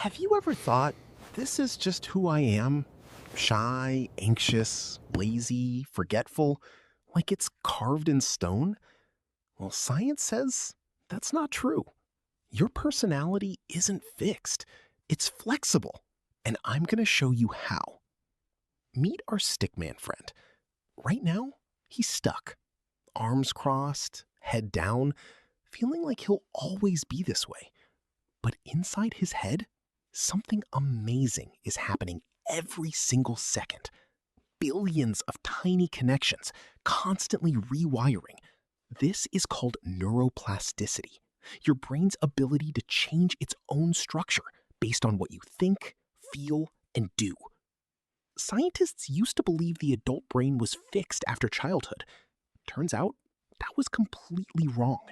Have you ever thought, this is just who I am? Shy, anxious, lazy, forgetful, like it's carved in stone? Well, science says that's not true. Your personality isn't fixed, it's flexible. And I'm going to show you how. Meet our stickman friend. Right now, he's stuck, arms crossed, head down, feeling like he'll always be this way. But inside his head, something amazing is happening every single second. Billions of tiny connections, constantly rewiring. This is called neuroplasticity, your brain's ability to change its own structure based on what you think, feel, and do. Scientists used to believe the adult brain was fixed after childhood. Turns out, that was completely wrong.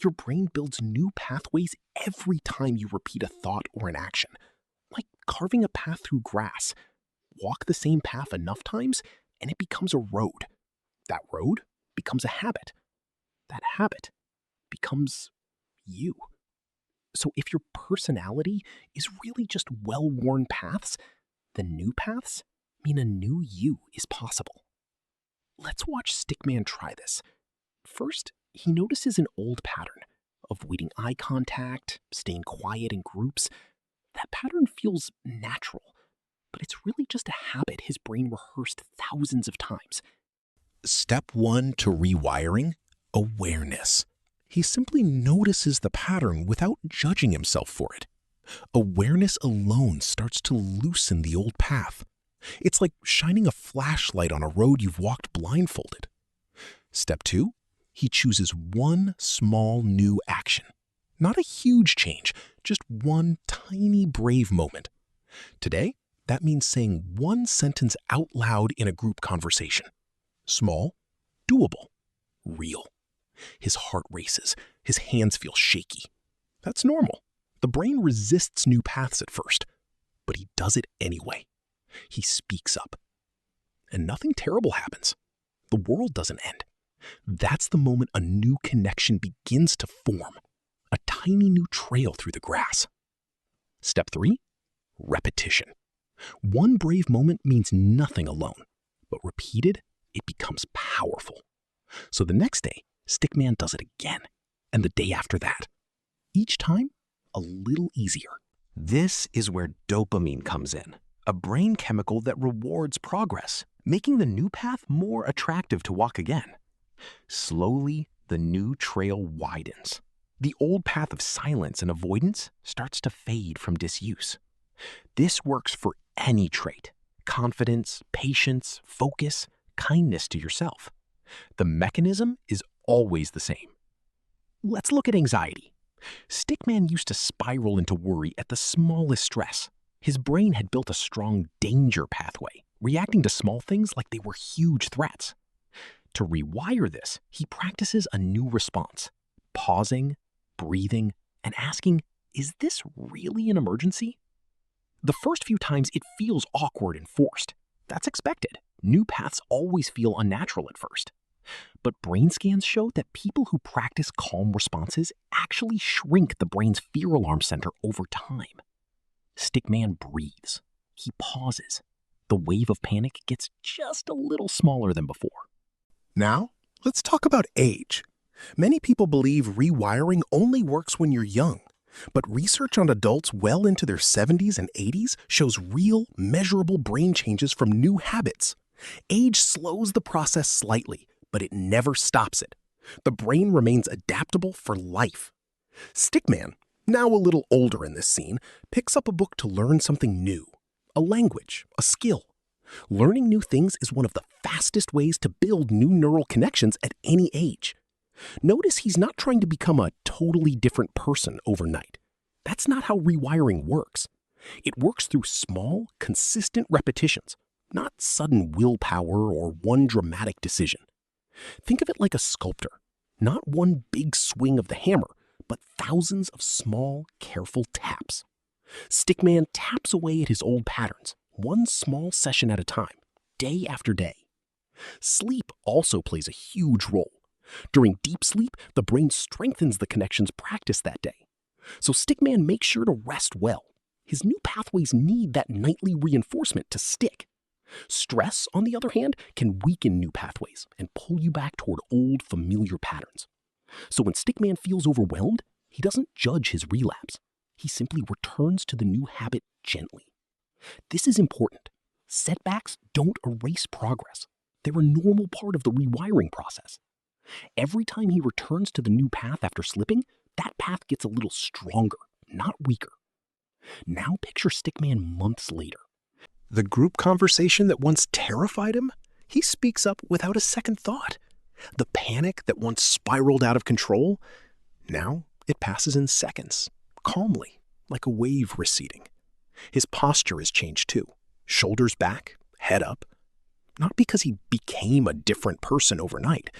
Your brain builds new pathways every time you repeat a thought or an action. Like carving a path through grass. Walk the same path enough times, and it becomes a road. That road becomes a habit. That habit becomes you. So if your personality is really just well-worn paths, then new paths mean a new you is possible. Let's watch Stickman try this. First, he notices an old pattern, avoiding eye contact, staying quiet in groups. That pattern feels natural, but it's really just a habit his brain rehearsed thousands of times. Step 1 to rewiring: awareness. He simply notices the pattern without judging himself for it. Awareness alone starts to loosen the old path. It's like shining a flashlight on a road you've walked blindfolded. Step 2, he chooses one small new action. Not a huge change, just one tiny brave moment. Today, that means saying one sentence out loud in a group conversation. Small, doable, real. His heart races, his hands feel shaky. That's normal. The brain resists new paths at first, but he does it anyway. He speaks up. And nothing terrible happens. The world doesn't end. That's the moment a new connection begins to form. A tiny new trail through the grass. Step 3, repetition. One brave moment means nothing alone, but repeated, it becomes powerful. So the next day, Stickman does it again, and the day after that. Each time, a little easier. This is where dopamine comes in, a brain chemical that rewards progress, making the new path more attractive to walk again. Slowly, the new trail widens. The old path of silence and avoidance starts to fade from disuse. This works for any trait: confidence, patience, focus, kindness to yourself. The mechanism is always the same. Let's look at anxiety. Stickman used to spiral into worry at the smallest stress. His brain had built a strong danger pathway, reacting to small things like they were huge threats. To rewire this, he practices a new response: pausing, breathing, and asking, is this really an emergency? The first few times it feels awkward and forced. That's expected. New paths always feel unnatural at first. But brain scans show that people who practice calm responses actually shrink the brain's fear alarm center over time. Stickman breathes. He pauses. The wave of panic gets just a little smaller than before. Now, let's talk about age. Many people believe rewiring only works when you're young. But research on adults well into their 70s and 80s shows real, measurable brain changes from new habits. Age slows the process slightly, but it never stops it. The brain remains adaptable for life. Stickman, now a little older in this scene, picks up a book to learn something new. A language, a skill. Learning new things is one of the fastest ways to build new neural connections at any age. Notice he's not trying to become a totally different person overnight. That's not how rewiring works. It works through small, consistent repetitions, not sudden willpower or one dramatic decision. Think of it like a sculptor, not one big swing of the hammer, but thousands of small, careful taps. Stickman taps away at his old patterns, one small session at a time, day after day. Sleep also plays a huge role. During deep sleep, the brain strengthens the connections practiced that day. So Stickman makes sure to rest well. His new pathways need that nightly reinforcement to stick. Stress, on the other hand, can weaken new pathways and pull you back toward old, familiar patterns. So when Stickman feels overwhelmed, he doesn't judge his relapse. He simply returns to the new habit gently. This is important. Setbacks don't erase progress. They're a normal part of the rewiring process. Every time he returns to the new path after slipping, that path gets a little stronger, not weaker. Now picture Stickman months later. The group conversation that once terrified him, he speaks up without a second thought. The panic that once spiraled out of control, now it passes in seconds, calmly, like a wave receding. His posture has changed too. Shoulders back, head up. Not because he became a different person overnight,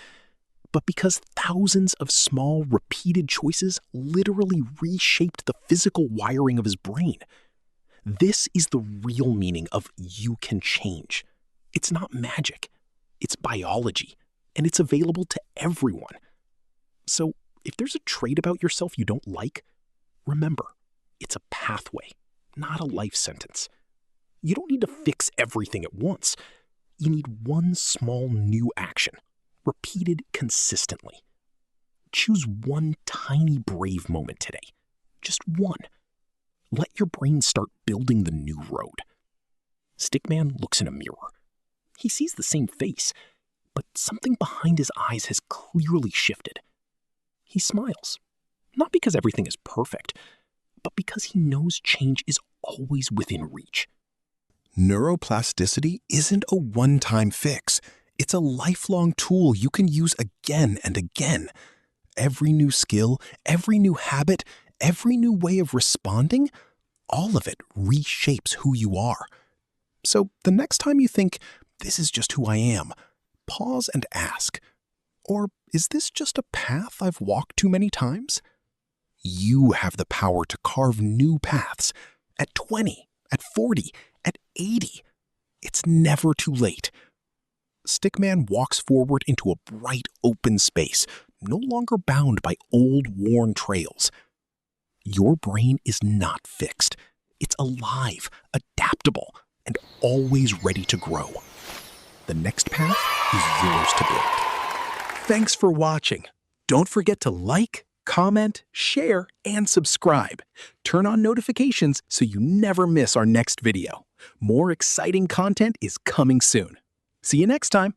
but because thousands of small, repeated choices literally reshaped the physical wiring of his brain. This is the real meaning of you can change. It's not magic. It's biology, and it's available to everyone. So if there's a trait about yourself you don't like, remember, it's a pathway, not a life sentence. You don't need to fix everything at once. You need one small new action, repeated consistently. Choose one tiny brave moment today. Just one. Let your brain start building the new road. Stickman looks in a mirror. He sees the same face, but something behind his eyes has clearly shifted. He smiles, not because everything is perfect, but because he knows change is always within reach. Neuroplasticity isn't a one-time fix. It's a lifelong tool you can use again and again. Every new skill, every new habit, every new way of responding, all of it reshapes who you are. So the next time you think, this is just who I am, pause and ask, or is this just a path I've walked too many times? You have the power to carve new paths at 20, at 40, at 80. It's never too late. Stickman walks forward into a bright open space, no longer bound by old worn trails. Your brain is not fixed. It's alive, adaptable, and always ready to grow. The next path is yours to build. Thanks for watching. Don't forget to like, comment, share, and subscribe. Turn on notifications so you never miss our next video. More exciting content is coming soon. See you next time.